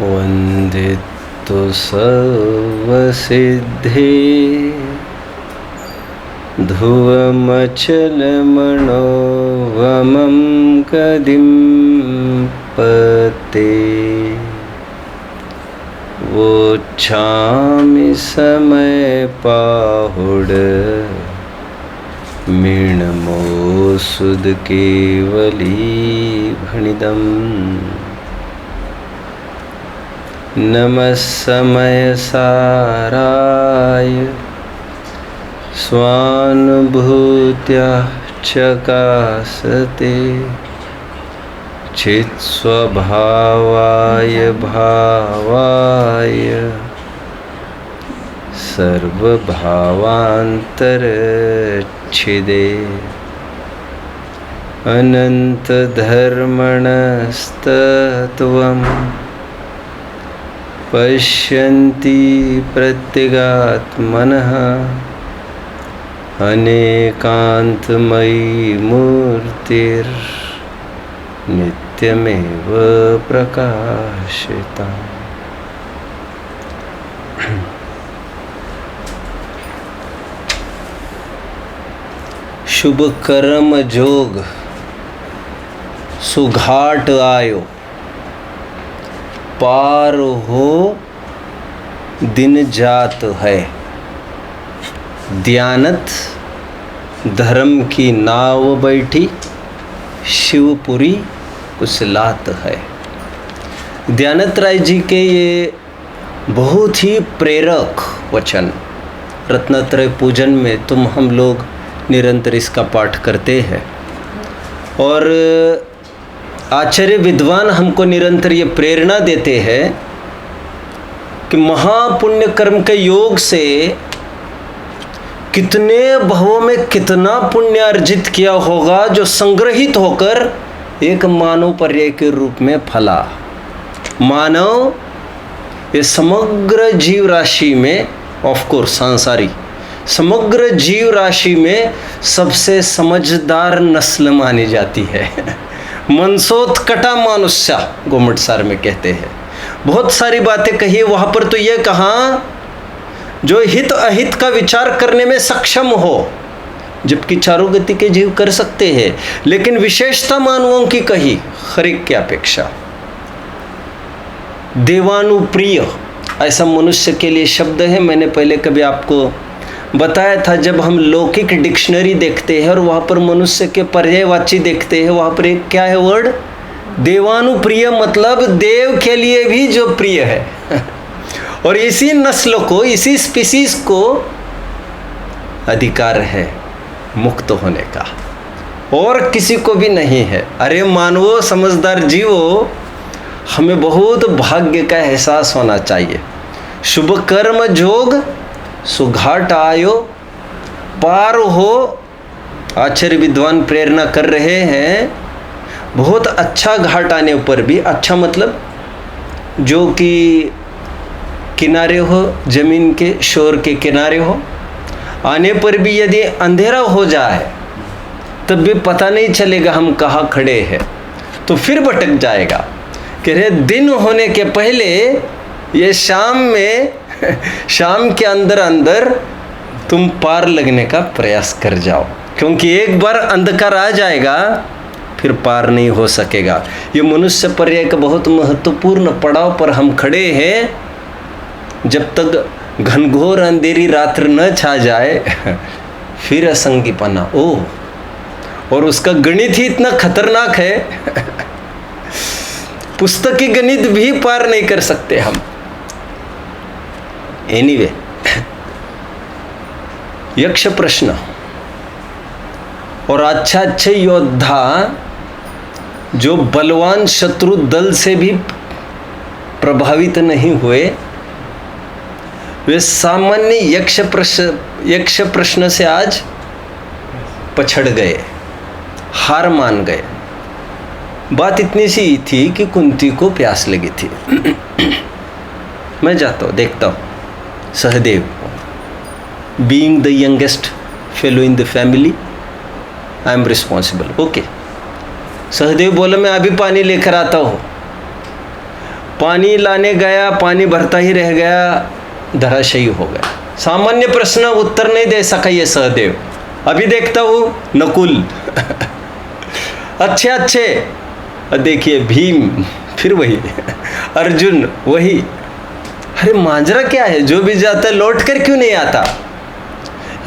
वन्दितो सर्वसिद्धे ध्रुवमचलमनोवमं गदिं पते वोच्छामि समय पाहुड मीणमोसुद केवली भणिदम् नमः समय साराय स्वानुभूत्या चकासते चित्स्वभावाय भावाय सर्वभावान्तरच्छिदे अनन्तधर्मणस्तत्त्वम् पश्यन्ति प्रत्यगात्मनः अनेकान्तमयी मूर्तिर्नित्यमेव प्रकाशिता। शुभ कर्म जोग सुघाट आयो, पार हो दिन जात है। दयानत धर्म की नाव बैठी, शिवपुरी कुशलात है। दयानत राय जी के ये बहुत ही प्रेरक वचन रत्नत्रय पूजन में तुम हम लोग निरंतर इसका पाठ करते हैं और आचार्य विद्वान हमको निरंतर ये प्रेरणा देते हैं कि महापुण्य कर्म के योग से कितने भवों में कितना पुण्य अर्जित किया होगा जो संग्रहित होकर एक मानव पर्याय के रूप में फला। मानव ये समग्र जीव राशि में, ऑफ कोर्स सांसारिक समग्र जीव राशि में सबसे समझदार नस्ल मानी जाती है। मनसोत्कटा मानुष्य गोमटसार में कहते हैं। बहुत सारी बातें कही, वहाँ पर तो ये कहा जो हित अहित का विचार करने में सक्षम हो, जबकि चारों गति के जीव कर सकते हैं, लेकिन विशेषता मानवों की कही हरिक की अपेक्षा। देवानुप्रिय ऐसा मनुष्य के लिए शब्द है। मैंने पहले कभी आपको बताया था, जब हम लौकिक डिक्शनरी देखते हैं और वहाँ पर मनुष्य के पर्यायवाची देखते हैं, वहाँ पर एक क्या है वर्ड, देवानुप्रिय, मतलब देव के लिए भी जो प्रिय है। और इसी नस्ल को, इसी स्पीसीज को अधिकार है मुक्त होने का, और किसी को भी नहीं है। अरे मानवो, समझदार जीवो, हमें बहुत भाग्य का एहसास होना चाहिए। शुभ कर्म जोग सुघाट आयो, पार हो। आचार्य विद्वान प्रेरणा कर रहे हैं। बहुत अच्छा घाट आने पर भी, अच्छा मतलब जो कि किनारे हो, जमीन के शोर के किनारे हो, आने पर भी यदि अंधेरा हो जाए तब भी पता नहीं चलेगा हम कहाँ खड़े हैं, तो फिर भटक जाएगा। कह रहे दिन होने के पहले ये शाम में, शाम के अंदर अंदर तुम पार लगने का प्रयास कर जाओ, क्योंकि एक बार अंधकार आ जाएगा फिर पार नहीं हो सकेगा। ये मनुष्य पर्याय का बहुत महत्वपूर्ण पड़ाव पर हम खड़े हैं। जब तक घनघोर अंधेरी रात्र न छा जाए फिर असंगीपना, ओह, और उसका गणित ही इतना खतरनाक है पुस्तकी गणित भी पार नहीं कर सकते हम। एनीवे, यक्ष प्रश्न और अच्छे योद्धा जो बलवान शत्रु दल से भी प्रभावित नहीं हुए, वे सामान्य यक्ष प्रश्न से आज पछड़ गए, हार मान गए। बात इतनी सी थी कि कुंती को प्यास लगी थी। मैं जाता हूँ, देखता हूँ Sahadev, being the youngest fellow in the family, I am responsible. Okay, Sahadev बोला मैं अभी पानी लेकर आता हूँ। पानी लाने गया, पानी भरता ही रह गया, धराशायी हो गया। सामान्य प्रश्न उत्तर नहीं दे सका ये सहदेव। अभी देखता हूँ नकुल अच्छे, देखिए भीम फिर वही, अर्जुन वही। अरे मांजरा क्या है, जो भी जाता है लौट कर क्यों नहीं आता?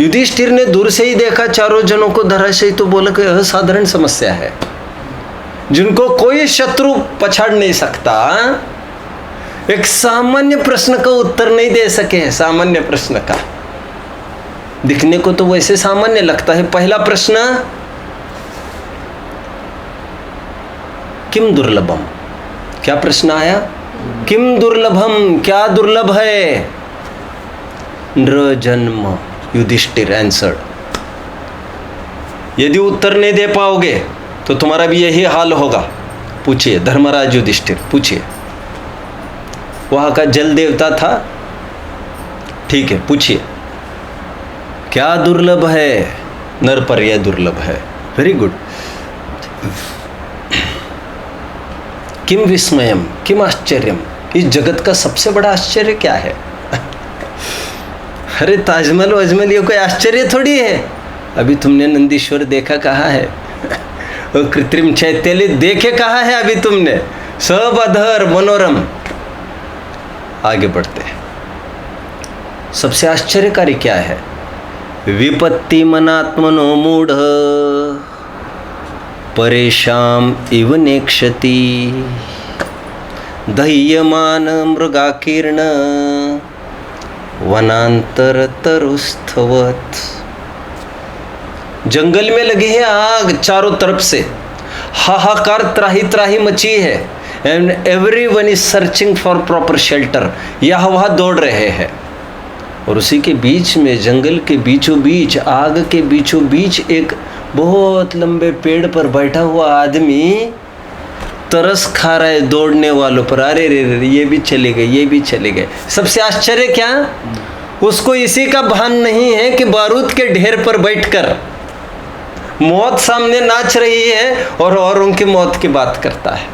युधिष्ठिर ने दूर से ही देखा चारों जनों को धराशायी, तो बोला कि असाधारण समस्या है, जिनको कोई शत्रु पछाड़ नहीं सकता। एक सामान्य प्रश्न का उत्तर नहीं दे सके। सामान्य प्रश्न का दिखने को तो वैसे सामान्य लगता है। पहला प्रश्न, किम दुर्लभम? क्या प्रश्न आया? किम दुर्लभम, क्या दुर्लभ है? नृजन्म, युधिष्ठिर आंसर्ड। यदि उत्तर नहीं दे पाओगे तो तुम्हारा भी यही हाल होगा। पूछिए धर्मराज युधिष्ठिर, पूछिए। वहां का जल देवता था, ठीक है, पूछिए क्या दुर्लभ है? नरपर्य दुर्लभ है। Very good. किम विस्मयम, किम आश्चर्यम, इस जगत का सबसे बड़ा आश्चर्य क्या है? अरे ताजमहल वजमहल ये कोई आश्चर्य थोड़ी है। अभी तुमने नंदीश्वर देखा कहाँ है? और कृत्रिम चैत्य देखे कहाँ है अभी तुमने? सब अधर मनोरम। आगे बढ़ते हैं। सबसे आश्चर्यकारी क्या है? विपत्ति मनात्मनो मूढ़ परेशान इव नेक्षति दह्यमान मृगाकीर्ण वनांतर तरुस्थवत। जंगल में लगी है आग चारों तरफ से, हाहाकार त्राही त्राही मची है, and everyone is searching for proper shelter. यह वहाँ दौड़ रहे हैं, और उसी के बीच में, जंगल के बीचों बीच, आग के बीचों बीच एक बहुत लंबे पेड़ पर बैठा हुआ आदमी तरस खा रहा है दौड़ने वालों पर। अरे रे रे, ये भी चले गए, ये भी चले गए। सबसे आश्चर्य क्या? उसको इसी का भान नहीं है कि बारूद के ढेर पर बैठकर मौत सामने नाच रही है और उनकी मौत की बात करता है।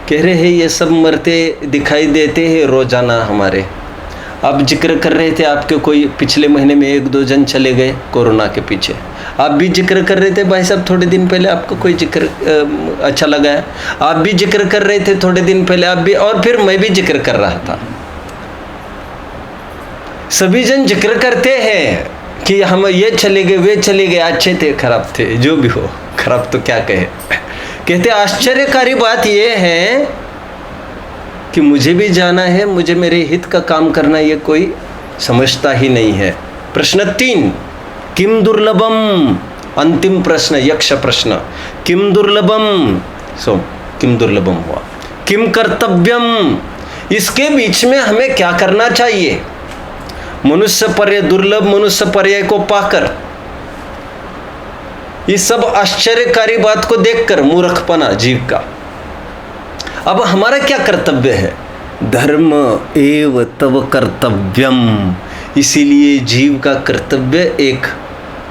कह रहे हैं ये सब मरते दिखाई देते हैं रोजाना हमारे। आप जिक्र कर रहे थे आपके कोई पिछले महीने में 1-2 जन चले गए कोरोना के पीछे। आप भी जिक्र कर रहे थे भाई साहब थोड़े दिन पहले, आपको कोई जिक्र अच्छा लगा है? आप भी जिक्र कर रहे थे थोड़े दिन पहले, आप भी, और फिर मैं भी जिक्र कर रहा था। सभी जन जिक्र करते हैं कि हम ये चले गए, वे चले गए, अच्छे थे, खराब थे, जो भी हो, खराब तो क्या कहे। कहते आश्चर्यकारी बात यह है कि मुझे भी जाना है, मुझे मेरे हित का काम करना, ये कोई समझता ही नहीं है। प्रश्न 3, किम दुर्लभम? अंतिम प्रश्न, यक्ष प्रश्न। किम दुर्लभम? सो किम दुर्लभम हुआ। किम कर्तव्यम? इसके बीच में हमें क्या करना चाहिए? मनुष्य पर्याय, दुर्लभ मनुष्य पर्याय को पाकर, इस सब आश्चर्यकारी बात को देखकर मूर्खपना जीव का। अब हमारा क्या कर्तव्य है? धर्म एव तव कर्तव्यम। इसीलिए जीव का कर्तव्य एक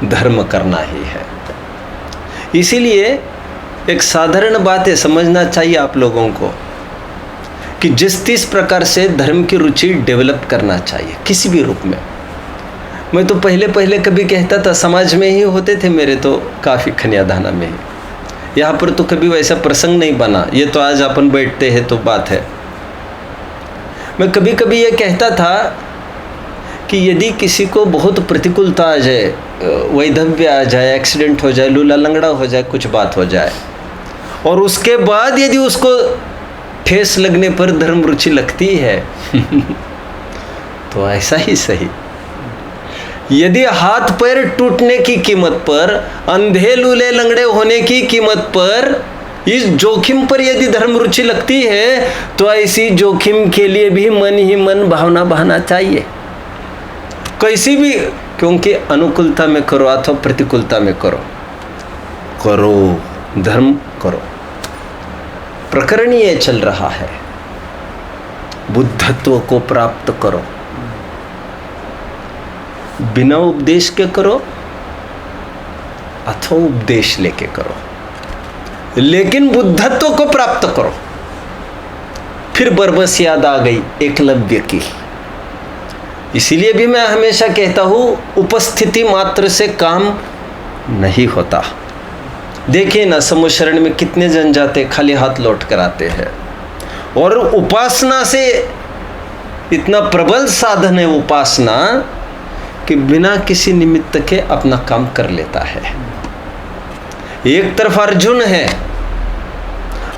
धर्म करना ही है। इसीलिए एक साधारण बात है, समझना चाहिए आप लोगों को कि जिस 30 प्रकार से धर्म की रुचि डेवलप करना चाहिए किसी भी रूप में। मैं तो पहले कभी कहता था, समाज में ही होते थे मेरे तो काफ़ी खनियादाना में ही, यहाँ पर तो कभी वैसा प्रसंग नहीं बना, ये तो आज अपन बैठते हैं तो बात है। मैं कभी कभी ये कहता था कि यदि किसी को बहुत प्रतिकूलता आ जाए, वैधव्य आ जाए, एक्सीडेंट हो जाए, लूला लंगड़ा हो जाए, कुछ बात हो जाए, और उसके बाद यदि उसको ठेस लगने पर धर्म रुचि लगती है तो ऐसा ही सही। यदि हाथ पैर टूटने की कीमत पर, अंधे लूले लंगड़े होने की कीमत पर, इस जोखिम पर यदि धर्म रुचि लगती है, तो ऐसी जोखिम के लिए भी मन ही मन भावना बहाना चाहिए, कैसी भी, क्योंकि अनुकूलता में करो अथवा प्रतिकूलता में करो, धर्म करो। प्रकरण ये चल रहा है, बुद्धत्व को प्राप्त करो, बिना उपदेश के करो अथवा उपदेश लेके करो, लेकिन बुद्धत्व को प्राप्त करो, फिर बरबस याद आ गई एकलव्य की। इसीलिए भी मैं हमेशा कहता हूँ, उपस्थिति मात्र से काम नहीं होता। देखिए ना, समूह शरण में कितने जन जाते खाली हाथ लौट कर आते हैं। और उपासना से इतना प्रबल साधन है उपासना कि बिना किसी निमित्त के अपना काम कर लेता है। एक तरफ अर्जुन है,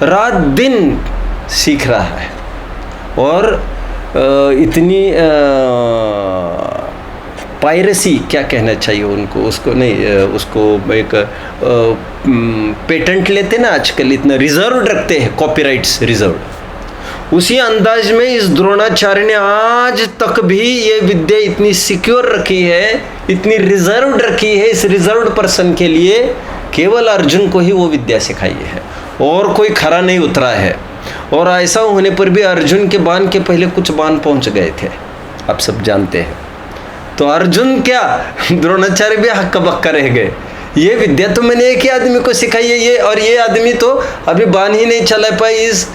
रात दिन सीख रहा है, और इतनी पायरेसी क्या कहना चाहिए उनको, उसको नहीं, उसको एक पेटेंट लेते ना आजकल, इतना रिजर्व रखते हैं, कॉपीराइट्स रिजर्व। उसी अंदाज में इस द्रोणाचार्य ने आज तक भी ये विद्या इतनी सिक्योर रखी है, इतनी रिजर्व रखी है। इस रिजर्व पर्सन के लिए केवल अर्जुन को ही वो विद्या सिखाई है, और कोई खरा नहीं उतरा है। और ऐसा होने पर भी अर्जुन के बाण के पहले कुछ बाण पहुंच गए थे, आप सब जानते हैं। तो अर्जुन क्या, द्रोणाचार्य भी हक्का बक्का रह गए। ये विद्या तो मैंने एक ही आदमी को सिखाई है, ये, और ये आदमी तो अभी बाण ही नहीं चला पाई। इस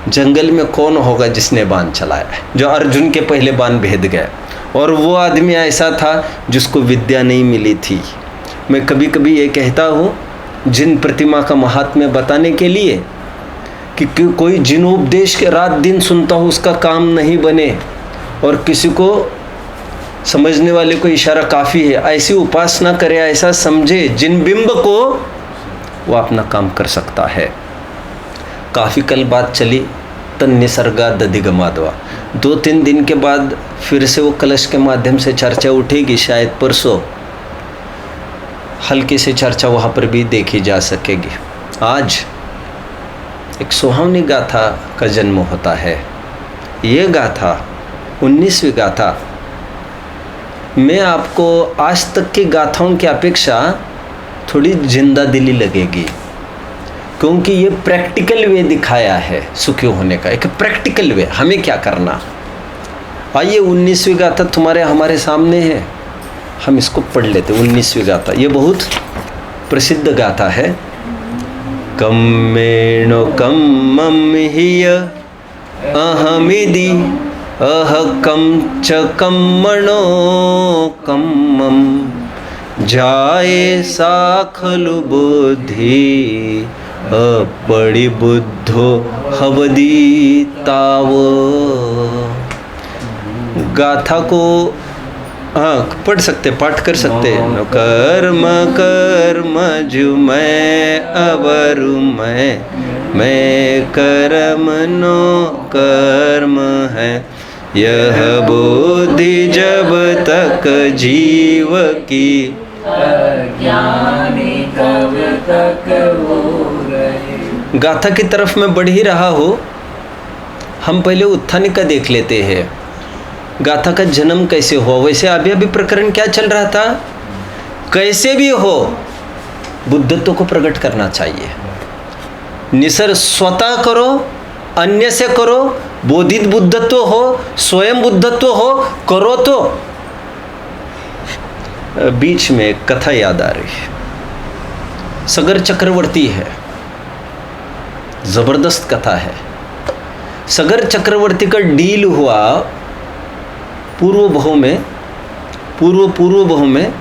जंगल में कौन होगा जिसने बाण चलाया, जो अर्जुन के पहले बाण भेद गए। और वो आदमी ऐसा था जिसको विद्या नहीं मिली थी। मैं कभी कभी ये कहता हूँ, जिन प्रतिमा का महात्म्य बताने के लिए कि कोई जिनोपदेश के रात दिन सुनता हो उसका काम नहीं बने, और किसी को समझने वाले को इशारा काफ़ी है, ऐसी उपासना करे, ऐसा समझे जिन बिंब को वो अपना काम कर सकता है। काफ़ी कल बात चली तन निसर्गा दधिगमादवा। 2-3 दिन के बाद फिर से वो कलश के माध्यम से चर्चा उठेगी, शायद परसों हल्की से चर्चा वहाँ पर भी देखी जा सकेगी। आज एक सुहावनी गाथा का जन्म होता है। ये गाथा 19वीं गाथा। मैं आपको आज तक की गाथाओं की अपेक्षा थोड़ी जिंदा दिली लगेगी, क्योंकि ये प्रैक्टिकल वे दिखाया है सुखी होने का, एक प्रैक्टिकल वे, हमें क्या करना। आइए 19वीं गाथा तुम्हारे हमारे सामने है, हम इसको पढ़ लेते। 19वीं गाथा ये बहुत प्रसिद्ध गाथा है। कम्मेणो कम्मं हिय अहमिदि अह कं च कम्मणो कम्मं जाये सा खलु बुद्धि अपरिबुद्धो हवदी ताव। गाथा को हाँ पढ़ सकते, पाठ कर सकते। कर्म कर्म जु मैं अवरु मैं कर्म नो कर्म है, यह बुद्धि जब तक जीव की अज्ञानी कब तक वो रहे। गाथा की तरफ मैं बढ़ ही रहा हूँ। हम पहले उत्थान का देख लेते हैं, गाथा का जन्म कैसे हुआ। वैसे अभी अभी प्रकरण क्या चल रहा था, कैसे भी हो बुद्धत्व को प्रकट करना चाहिए। निसर स्वतः करो, अन्य से करो, बोधित बुद्धत्व हो, स्वयं बुद्धत्व हो, करो। तो बीच में एक कथा याद आ रही है, सगर चक्रवर्ती है, जबरदस्त कथा है। सगर चक्रवर्ती का डील हुआ पूर्व बहु में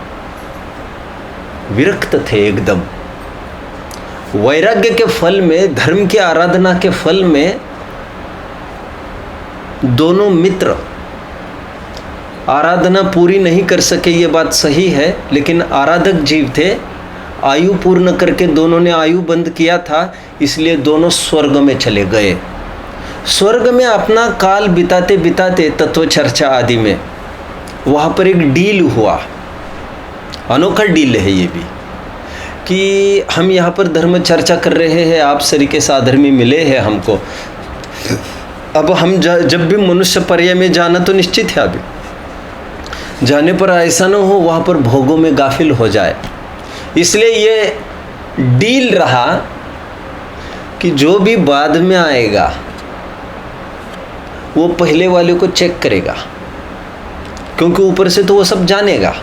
विरक्त थे एकदम। वैराग्य के फल में, धर्म की आराधना के फल में दोनों मित्र आराधना पूरी नहीं कर सके, ये बात सही है, लेकिन आराधक जीव थे। आयु पूर्ण करके दोनों ने आयु बंद किया था, इसलिए दोनों स्वर्ग में चले गए। स्वर्ग में अपना काल बिताते बिताते तत्व चर्चा आदि में वहाँ पर एक डील हुआ। अनोखा डील है ये भी, कि हम यहाँ पर धर्म चर्चा कर रहे हैं, आप सरीके साधर्मी मिले हैं हमको। अब हम जब भी मनुष्य पर्याय में जाना तो निश्चित है, अभी जाने पर ऐसा न हो वहाँ पर भोगों में गाफिल हो जाए। इसलिए ये डील रहा कि जो भी बाद में आएगा वो पहले वाले को चेक करेगा, क्योंकि ऊपर से तो वो सब जानेगा।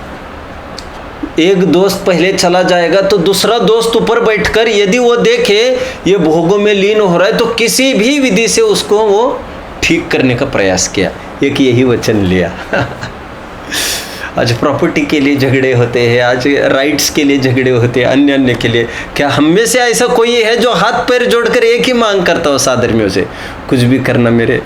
एक दोस्त पहले चला जाएगा तो दूसरा दोस्त ऊपर बैठकर यदि वो देखे ये भोगों में लीन हो रहा है तो किसी भी विधि से उसको वो ठीक करने का प्रयास किया, एक यही वचन लिया। आज प्रॉपर्टी के लिए झगड़े होते हैं, आज राइट्स के लिए झगड़े होते हैं, अन्य अन्य के लिए। क्या हम में से ऐसा कोई है जो हाथ पैर जोड़कर एक ही मांग करता हो साधर्मियों से, कुछ भी करना मेरे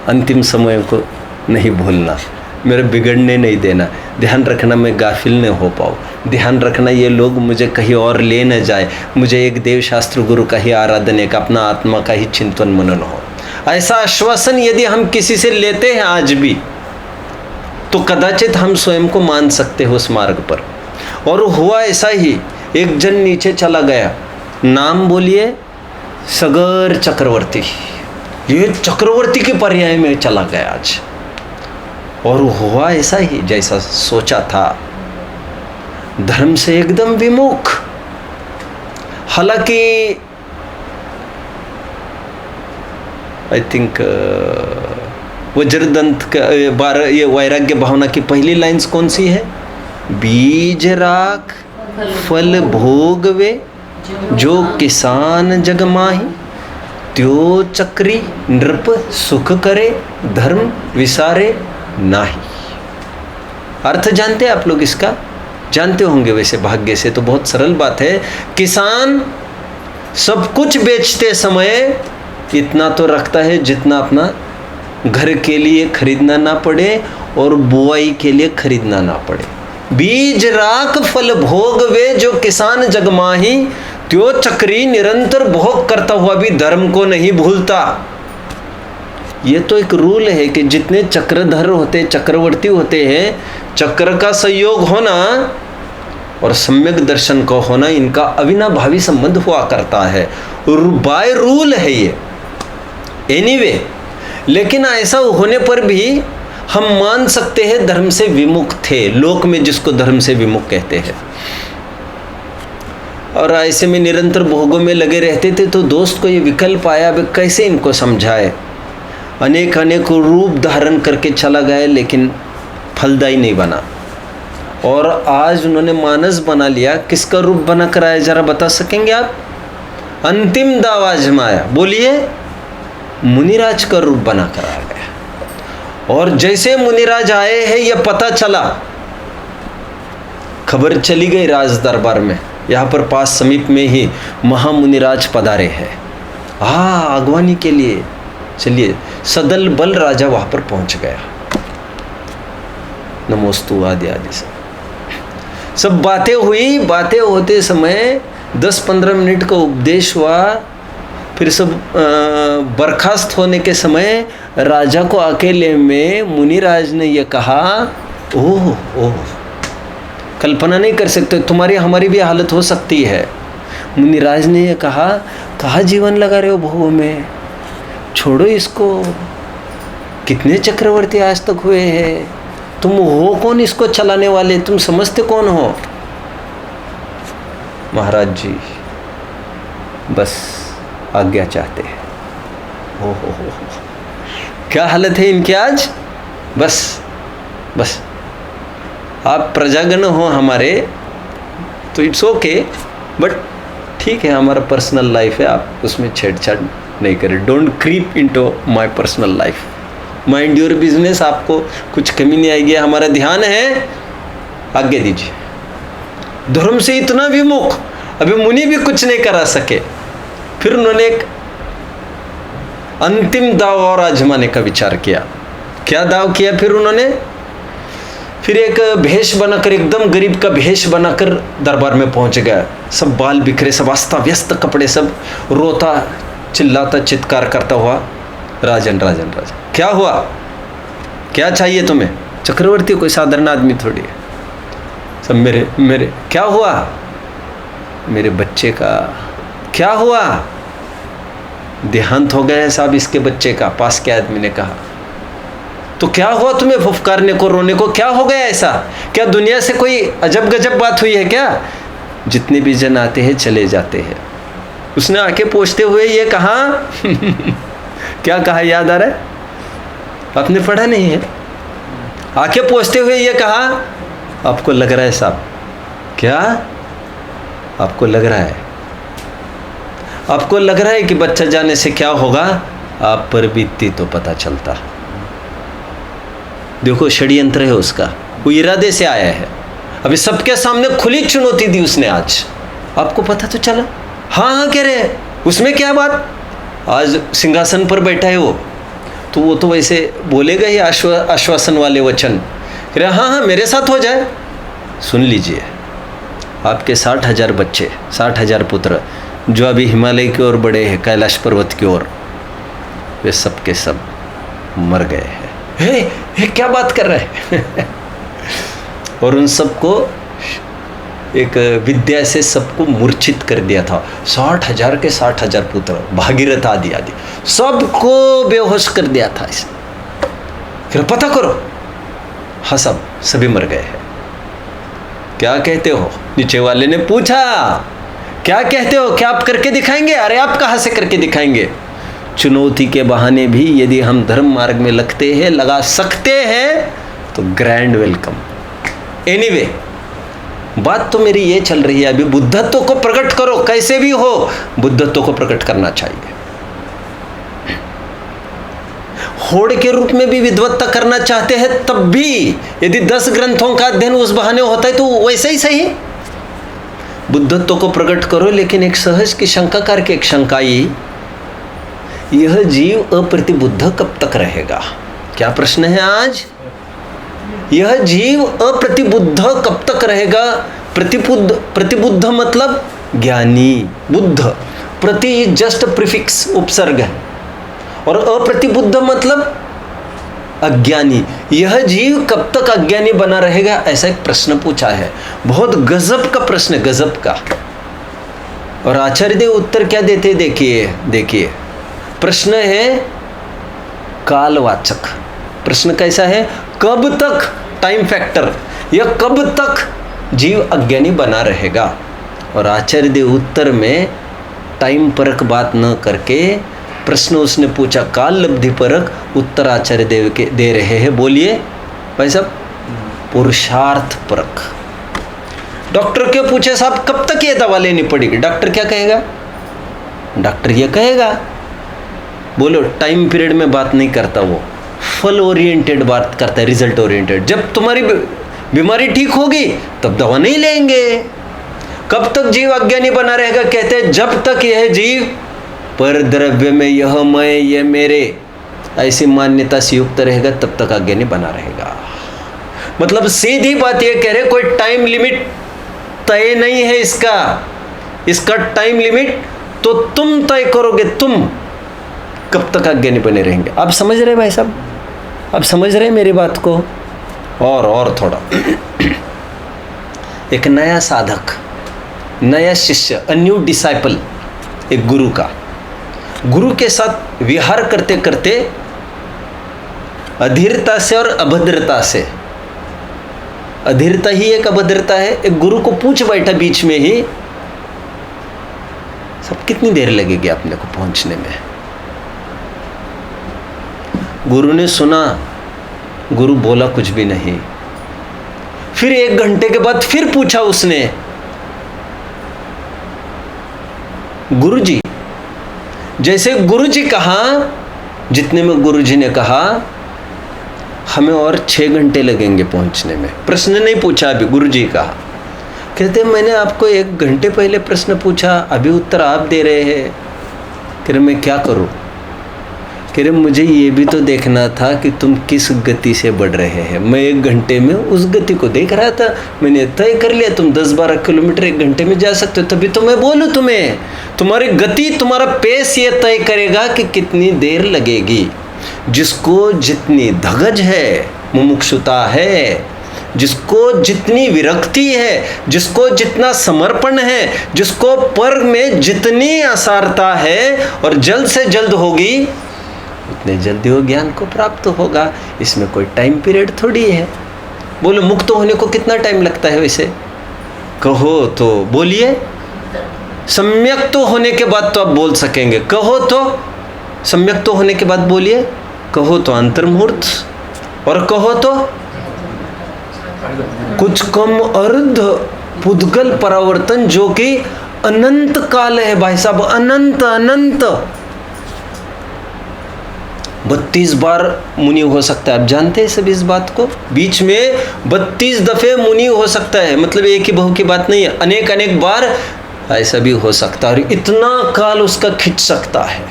अंतिम समय को नहीं भूलना, मेरे बिगड़ने नहीं देना, ध्यान रखना मैं गाफिल न हो पाऊँ, ध्यान रखना ये लोग मुझे कहीं और ले न जाए, मुझे एक देव शास्त्र गुरु का ही आराधन, एक अपना आत्मा का ही चिंतन मनन हो। ऐसा आश्वासन यदि हम किसी से लेते हैं आज भी, तो कदाचित हम स्वयं को मान सकते हैं उस मार्ग पर। और हुआ ऐसा ही, एक जन नीचे चला गया, नाम बोलिए सगर चक्रवर्ती, ये चक्रवर्ती के पर्याय में चला गया आज। और हुआ ऐसा ही जैसा सोचा था, धर्म से एकदम विमुख। हालांकि आई थिंक वज्रदंत का ये वैराग्य भावना की पहली लाइन्स कौन सी है? बीज राख फल भोगवे जो किसान जग माही, त्यो चक्री नृप सुख करे धर्म विसारे नाही। अर्थ जानते हैं आप लोग इसका? जानते होंगे वैसे भाग्य से, तो बहुत सरल बात है। किसान सब कुछ बेचते समय इतना तो रखता है जितना अपना घर के लिए खरीदना ना पड़े और बुआई के लिए खरीदना ना पड़े। बीज राख फल भोग वे जो किसान जगमाही, त्यो चक्री निरंतर भोग करता हुआ भी धर्म को नहीं भूलता। ये तो एक रूल है कि जितने चक्रधर होते, चक्रवर्ती होते हैं, चक्र का संयोग होना और सम्यक दर्शन का होना, इनका अविनाभावी संबंध हुआ करता है, बाय रूल है ये। एनीवे, लेकिन ऐसा होने पर भी हम मान सकते हैं धर्म से विमुख थे, लोक में जिसको धर्म से विमुख कहते हैं। और ऐसे में निरंतर भोगों में लगे रहते थे, तो दोस्त को ये विकल्प आया, अब कैसे इनको समझाए। अनेक अनेक रूप धारण करके चला गया, लेकिन फलदायी नहीं बना। और आज उन्होंने मानस बना लिया। किसका रूप बना कर आया, जरा बता सकेंगे आप? अंतिम दाव आजमाया, बोलिए। मुनिराज का रूप बना कर आ गया। और जैसे मुनिराज आए हैं, यह पता चला, खबर चली गई राज दरबार में, यहाँ पर पास समीप में ही महामुनिराज पधारे हैं अगवानी के लिए। चलिए, सदल बल राजा वहां पर पहुंच गया। नमोस्तु आदि आदि सब बातें हुई। बातें होते समय 10-15 मिनट का उपदेश हुआ। फिर सब बर्खास्त होने के समय राजा को अकेले में मुनिराज ने यह कहा, ओह ओह, कल्पना नहीं कर सकते, तुम्हारी हमारी भी हालत हो सकती है। मुनिराज ने यह कहा, कहाँ जीवन लगा रहे हो भोगों में, छोड़ो इसको। कितने चक्रवर्ती आज तक हुए हैं, तुम हो कौन इसको चलाने वाले, तुम समझते कौन हो? महाराज जी बस आज्ञा चाहते हैं। हो क्या हालत है इनकी आज। बस बस आप प्रजागण हो हमारे, तो इट्स ओके, बट ठीक है, हमारा पर्सनल लाइफ है, आप उसमें छेड़छाड़ नहीं करें। Don't creep into my personal life, mind your business, आपको कुछ कमी नहीं आएगी, हमारा ध्यान है, आज्ञा दीजिए। धर्म से इतना विमुख, अभी मुनि भी कुछ नहीं करा सके। फिर उन्होंने एक अंतिम दाव और आजमाने का विचार किया। क्या दाव किया फिर उन्होंने? फिर एक भेष बनाकर, एकदम गरीब का भेष बनाकर दरबार में पहुंच गया। सब बाल बिखरे, सब अस्ता व्यस्त कपड़े, सब रोता चिल्लाता चित्कार करता हुआ, राजन राजन राजन, क्या हुआ, क्या चाहिए तुम्हें? चक्रवर्ती कोई साधारण आदमी थोड़ी है। सब मेरे क्या हुआ? मेरे बच्चे का। क्या हुआ? देहांत हो गया है साहब इसके बच्चे का, पास के आदमी ने कहा। तो क्या हुआ तुम्हें फुफकारने को, रोने को, क्या हो गया ऐसा? क्या दुनिया से कोई अजब गजब बात हुई है क्या? जितने भी जन आते हैं चले जाते हैं। उसने आके पूछते हुए ये कहा क्या कहा, याद आ रहा है? आपने पढ़ा नहीं है? आके पूछते हुए ये कहा, आपको लग रहा है साहब क्या आपको लग रहा है? आपको लग रहा है कि बच्चा जाने से क्या होगा? आप पर बीतती तो पता चलता। देखो षड्यंत्र है उसका, वो इरादे से आया है। अभी सबके सामने खुली चुनौती दी उसने आज, आपको पता तो चला। हाँ हाँ कह रहे हैं, उसमें क्या बात? आज सिंहासन पर बैठा है वो, तो वो तो वैसे बोलेगा ही आश्वासन वाले वचन। कह रहे हाँ हाँ मेरे साथ हो जाए। सुन लीजिए, आपके 60,000 बच्चे, 60,000 पुत्र जो अभी हिमालय की ओर बढ़े हैं, कैलाश पर्वत की ओर, वे सब के सब मर गए हैं। हे क्या बात कर रहे हैं? और उन सबको एक विद्या से सबको मूर्छित कर दिया था। 60,000 के 60,000 पुत्र, भागीरथ आदि आदि सबको बेहोश कर दिया था इसने। फिर पता करो, हाँ सब सभी मर गए हैं। क्या कहते हो? नीचे वाले ने पूछा, क्या कहते हो? क्या आप करके दिखाएंगे? अरे आप कहाँ से करके दिखाएंगे? चुनौती के बहाने भी यदि हम धर्म मार्ग में लगा सकते हैं तो ग्रैंड वेलकम। एनीवे, बात तो मेरी ये चल रही है, अभी बुद्धत्व को प्रकट करो, कैसे भी हो बुद्धत्व को प्रकट करना चाहिए। होड़ के रूप में भी विद्वत्ता करना चाहते हैं, तब भी यदि 10 ग्रंथों का अध्ययन उस बहाने होता है तो वैसे ही सही। बुद्धत्व को प्रकट करो, लेकिन एक सहज की शंका करके एक शंका आई, यह जीव अप्रतिबुद्ध कब तक रहेगा? क्या प्रश्न है आज? यह जीव अप्रतिबुद्ध कब तक रहेगा? प्रतिबुद्ध मतलब ज्ञानी, बुद्ध, प्रति जस्ट प्रीफिक्स उपसर्ग है, और अप्रतिबुद्ध मतलब अज्ञानी। यह जीव कब तक अज्ञानी बना रहेगा? ऐसा एक प्रश्न पूछा है, बहुत गजब का प्रश्न है, गजब का। और आचार्य देव उत्तर क्या देते? देखिए प्रश्न है कालवाचक। प्रश्न कैसा है? कब तक, टाइम फैक्टर, यह कब तक जीव अज्ञानी बना रहेगा? और आचार्य देव उत्तर में टाइम परक बात न करके प्रश्न उसने पूछा काल लब्धि परक, उत्तर आचार्य देव के दे रहे हैं। बोलिए भाई साहब, पुरुषार्थ परक। डॉक्टर के पूछे साहब कब तक ये दवा लेनी पड़ेगी? डॉक्टर क्या कहेगा? डॉक्टर ये कहेगा, बोलो टाइम पीरियड में बात नहीं करता, वो फल ओरिएंटेड बात करता है, रिजल्ट ओरिएंटेड। जब तुम्हारी बीमारी ठीक होगी तब दवा नहीं लेंगे। कब तक जीव अज्ञानी बना रहेगा? कहते हैं जब तक यह जीव पर द्रव्य में यह मैं ये मेरे ऐसी मान्यता से युक्त रहेगा, तब तक अज्ञानी बना रहेगा। मतलब सीधी बात ये कह रहे, कोई टाइम लिमिट तय नहीं है इसका टाइम लिमिट तो तुम तय करोगे, तुम कब तक अज्ञानी बने रहेंगे। आप समझ रहे भाई साहब? आप समझ रहे मेरी बात को? और थोड़ा एक नया साधक, नया शिष्य, अ न्यू डिसाइपल, एक गुरु के साथ विहार करते करते अधीरता से और अभद्रता से, अधीरता ही एक अभद्रता है, एक गुरु को पूछ बैठा बीच में ही, सब कितनी देर लगेगी अपने को पहुंचने में? गुरु ने सुना, गुरु बोला कुछ भी नहीं। फिर 1 घंटे के बाद फिर पूछा उसने, गुरुजी, जैसे गुरुजी कहा, जितने में गुरुजी ने कहा हमें और 6 घंटे लगेंगे पहुंचने में। प्रश्न नहीं पूछा, अभी गुरुजी कहा। कहते मैंने आपको 1 घंटे पहले प्रश्न पूछा, अभी उत्तर आप दे रहे हैं। कह रहे मैं क्या करूं? कह रहे मुझे ये भी तो देखना था कि तुम किस गति से बढ़ रहे हैं। मैं 1 घंटे में उस गति को देख रहा था, मैंने तय कर लिया तुम 10-12 किलोमीटर 1 घंटे में जा सकते हो, तभी तो मैं बोलूँ तुम्हें। तुम्हारी गति, तुम्हारा पेस ये तय करेगा कि कितनी देर लगेगी। जिसको जितनी धगज है, मुमुक्षुता है, जिसको जितनी विरक्ति है, जिसको जितना समर्पण है, जिसको पर में जितनी आसारता है और जल्द से जल्द होगी, उतने जल्दी वो ज्ञान को प्राप्त होगा। इसमें कोई टाइम पीरियड थोड़ी है। बोलो मुक्त होने को कितना टाइम लगता है वैसे? कहो तो बोलिए। सम्यक तो होने के बाद तो आप बोल सकेंगे, कहो तो सम्यक तो होने के बाद बोलिए। कहो तो अंतर्मुहूर्त, और कहो तो कुछ कम अर्ध पुद्गल परावर्तन जो कि अनंत काल है भाई साहब, अनंत अनंत। 32 बार मुनि हो सकता है, आप जानते हैं सब इस बात को। बीच में 32 दफे मुनि हो सकता है, मतलब एक ही बहु की बात नहीं है, अनेक अनेक बार ऐसा भी हो सकता है। और इतना काल उसका खिंच सकता है,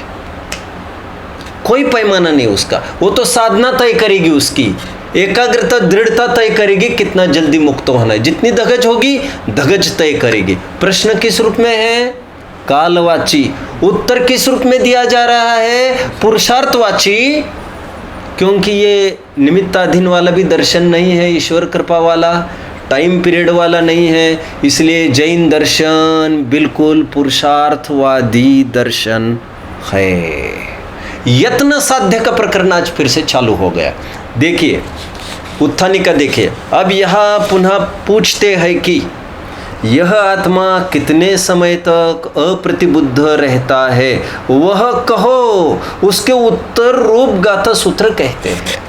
कोई पैमाना नहीं उसका। वो तो साधना तय करेगी, उसकी एकाग्रता दृढ़ता तय करेगी कितना जल्दी मुक्त होना है। जितनी धगज होगी धगज तय करेगी। प्रश्न किस रूप में है? कालवाची। उत्तर किस रूप में दिया जा रहा है? पुरुषार्थवाची, क्योंकि ये निमित्ताधीन वाला भी दर्शन नहीं है, ईश्वर कृपा वाला, टाइम पीरियड वाला नहीं है। इसलिए जैन दर्शन बिल्कुल पुरुषार्थवादी दर्शन है। यत्न साध्य का प्रकरण आज फिर से चालू हो गया। देखिए उत्थानी का, देखिए अब यहाँ पुनः पूछते हैं कि यह आत्मा कितने समय तक अप्रतिबुद्ध रहता है, वह कहो। उसके उत्तर रूप गाथा सूत्र कहते हैं।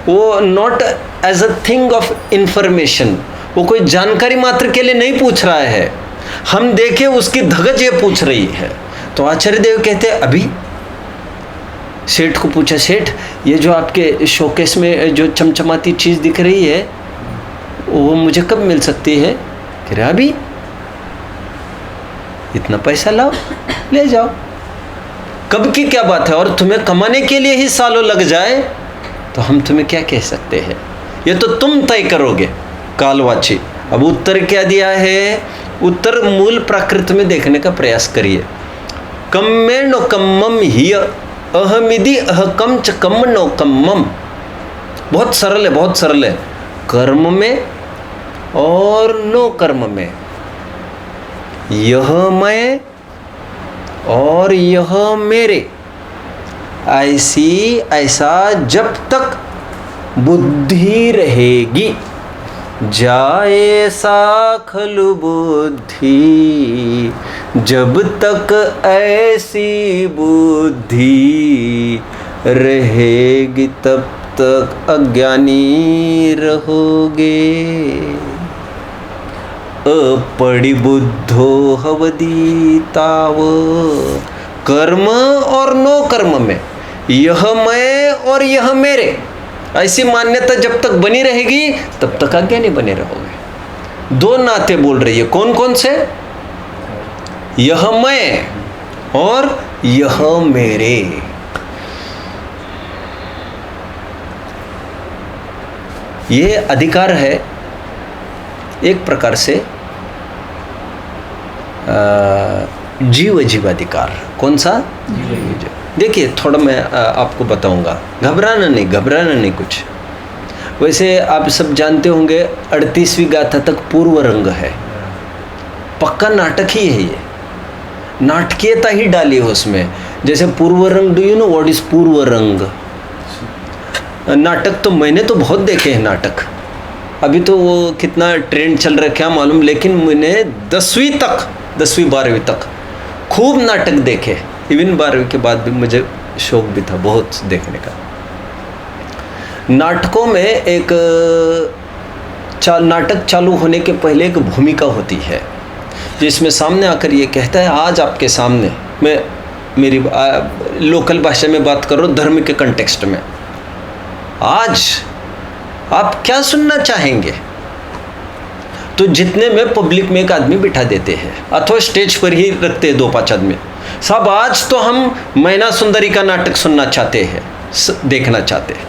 वो not as a thing of information, वो कोई जानकारी मात्र के लिए नहीं पूछ रहा है। हम देखें उसकी धगज ये पूछ रही है। तो आचार्य देव कहते हैं, अभी सेठ को पूछा, सेठ ये जो आपके शोकेस में जो चमचमाती चीज़ दिख रही है वो मुझे कब मिल सकती है? कह रहा अभी, इतना पैसा लाओ ले जाओ। कब की क्या बात है? और तुम्हें कमाने के लिए ही सालों लग जाए तो हम तुम्हें क्या कह सकते हैं? ये तो तुम तय करोगे। कालवाची। अब उत्तर क्या दिया है? उत्तर मूल प्राकृत में देखने का प्रयास करिए। कम्मे नो कम्मम हिय अहमिदी अहकम च कम नो कम्मम। बहुत सरल है, बहुत सरल है। कर्म में और नो कर्म में, यह मैं और यह मेरे, ऐसा जब तक बुद्धि रहेगी, जाए सा खलु बुद्धि, जब तक ऐसी बुद्धि रहेगी तब तक अज्ञानी रहोगे। अपड़ी बुद्धो हवदी ताव। कर्म और नो कर्म में, यह मैं और यह मेरे, ऐसी मान्यता जब तक बनी रहेगी तब तक अज्ञानी बने रहोगे। दो नाते बोल रही है, कौन कौन से? यह मैं और यह मेरे। ये अधिकार है एक प्रकार से जीवाधिकार। कौन सा? देखिए थोड़ा मैं आपको बताऊंगा, घबराना नहीं कुछ। वैसे आप सब जानते होंगे 38वीं गाथा तक पूर्व रंग है, पक्का नाटक ही है ये, नाटकीयता ही डाली है उसमें। जैसे पूर्व रंग, do you know what is पूर्व रंग? नाटक तो मैंने तो बहुत देखे हैं नाटक, अभी तो वो कितना ट्रेंड चल रहा है क्या मालूम, लेकिन मैंने 10वीं 12वीं तक खूब नाटक देखे। इवन 12वीं के बाद भी मुझे शौक भी था बहुत देखने का। नाटकों में एक नाटक चालू होने के पहले एक भूमिका होती है जिसमें सामने आकर ये कहता है, आज आपके सामने मैं मेरी लोकल भाषा में बात कर रहा हूँ, धर्म के कंटेक्स्ट में, आज आप क्या सुनना चाहेंगे? तो जितने में पब्लिक में एक आदमी बिठा देते हैं अथवा स्टेज पर ही रखते हैं 2-5 आदमी। साहब आज तो हम मैना सुंदरी का नाटक सुनना चाहते हैं, देखना चाहते हैं।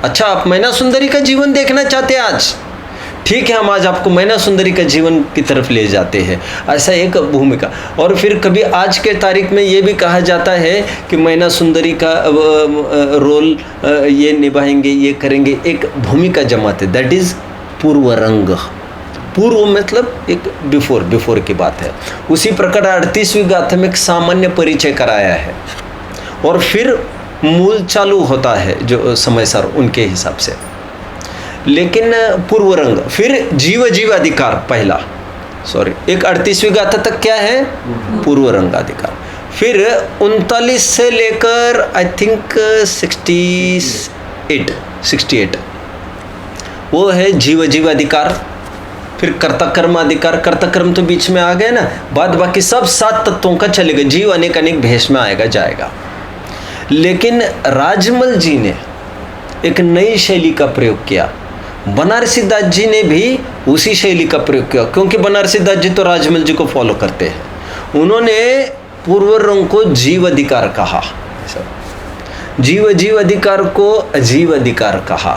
अच्छा, आप मैना सुंदरी का जीवन देखना चाहते हैं आज? ठीक है, हम आज आपको मैना सुंदरी का जीवन की तरफ ले जाते हैं। ऐसा एक भूमिका। और फिर कभी आज के तारीख में ये भी कहा जाता है कि मैना सुंदरी का रोल ये निभाएंगे, ये करेंगे, एक भूमिका जमाते, दैट इज़ पूर्व रंग। पूर्व मतलब एक बिफोर की बात है। उसी प्रकार 38वीं गाथा में एक सामान्य परिचय कराया है और फिर मूल चालू होता है जो समय सर उनके हिसाब से। लेकिन पूर्व रंग, फिर जीव अधिकार पहला, एक 38वीं गाथा तक क्या है? पूर्व रंग अधिकार। फिर 39 से लेकर आई थिंक 68 वो है जीव अधिकार। फिर कर्ता कर्म अधिकार, कर्ता कर्म तो बीच में आ गए ना, बाद बाकी सब 7 तत्वों का चलेगा। जीव अनेक अनेक भेष में आएगा जाएगा। लेकिन राजमल जी ने एक नई शैली का प्रयोग किया। बनारसी दास जी ने भी उसी शैली का प्रयोग किया, क्योंकि बनारसी दास जी तो राजमल जी को फॉलो करते हैं। उन्होंने पूर्व रंग को जीव अधिकार कहा, जीव अधिकार को अजीव अधिकार कहा,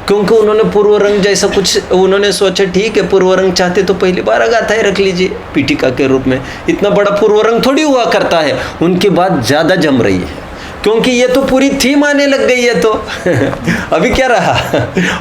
क्योंकि उन्होंने पूर्व रंग जैसा कुछ उन्होंने सोचा, ठीक है पूर्व रंग चाहते तो पहली बार अगाथा रख लीजिए पीठिका के रूप में, इतना बड़ा पूर्व रंग थोड़ी हुआ करता है। उनकी बात ज़्यादा जम रही है, क्योंकि ये तो पूरी थीम आने लग गई है। तो अभी क्या रहा,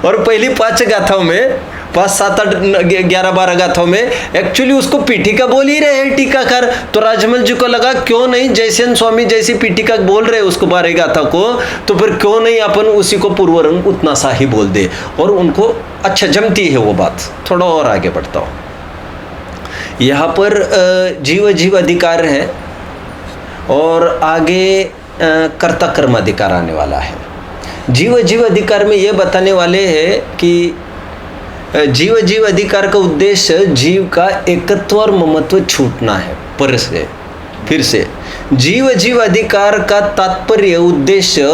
और पहली 5 गाथाओं में 5, 7, 8, 11, 12 गाथाओं में एक्चुअली उसको पीठिका बोल ही रहे हैं टीकाकार। तो राजमल जी को लगा क्यों नहीं जयसेन स्वामी जैसी पीठिका बोल रहे उसको 12 गाथा को, तो फिर क्यों नहीं अपन उसी को पूर्व रंग उतना सा ही बोल दे। और उनको अच्छा जमती है वो बात। थोड़ा और आगे बढ़ता हूँ। यहाँ पर जीव अधिकार है और आगे कर्ता कर्म अधिकार आने वाला है। जीव अधिकार में ये बताने वाले हैं कि जीव अधिकार का उद्देश्य जीव का एकत्व और ममत्व छूटना है पर से। फिर से जीव अधिकार का तात्पर्य उद्देश्य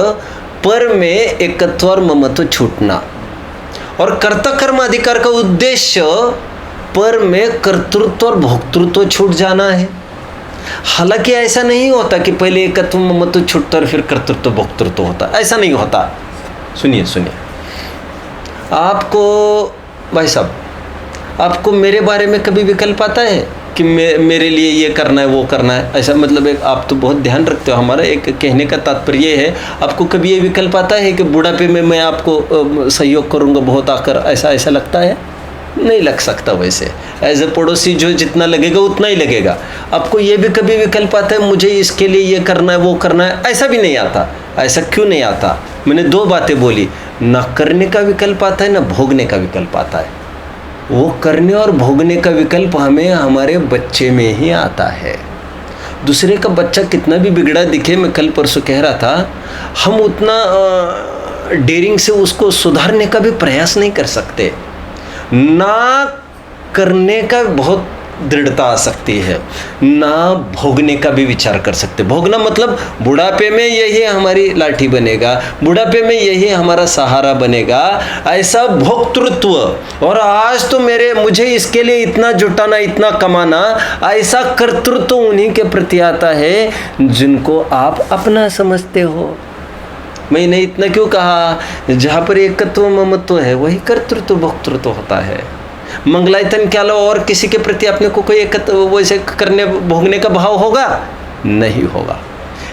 पर में एकत्व और ममत्व छूटना, और कर्ता कर्म अधिकार का उद्देश्य पर में कर्तृत्व और भोक्तृत्व छूट जाना है। हालांकि ऐसा नहीं होता कि पहले एकत्व ममत्व छूटता और फिर कर्तृत्व भोक्तृत्व होता, ऐसा नहीं होता। सुनिए आपको भाई साहब, आपको मेरे बारे में कभी विकल्प आता है कि मेरे लिए ये करना है वो करना है, ऐसा मतलब एक आप तो बहुत ध्यान रखते हो। हमारा एक कहने का तात्पर्य है, आपको कभी ये विकल्प आता है कि बुढ़ापे में मैं आपको सहयोग करूँगा बहुत आकर, ऐसा लगता है? नहीं लग सकता। वैसे एज ए पड़ोसी जो जितना लगेगा उतना ही लगेगा। आपको ये भी कभी विकल्प आता है मुझे इसके लिए ये करना है वो करना है, ऐसा भी नहीं आता। ऐसा क्यों नहीं आता? मैंने 2 बातें बोली, ना करने का विकल्प आता है ना भोगने का विकल्प आता है। वो करने और भोगने का विकल्प हमें हमारे बच्चे में ही आता है। दूसरे का बच्चा कितना भी बिगड़ा दिखे, मैं कल परसों कह रहा था, हम उतना डेयरिंग से उसको सुधारने का भी प्रयास नहीं कर सकते। ना करने का बहुत दृढ़ता आ सकती है, ना भोगने का भी विचार कर सकते। भोगना मतलब बुढ़ापे में यही हमारी लाठी बनेगा, बुढ़ापे में यही हमारा सहारा बनेगा, ऐसा भोक्तृत्व। और आज तो मुझे इसके लिए इतना जुटाना इतना कमाना, ऐसा कर्तृत्व उन्हीं के प्रति आता है जिनको आप अपना समझते हो। मैंने इतना क्यों कहा, जहाँ पर एकत्व ममत्व है वही कर्तृत्व भोक्तृत्व होता है। मंगलायतन के अलावा और किसी के प्रति अपने को कोई एकत्व वैसे करने भोगने का भाव होगा? नहीं होगा।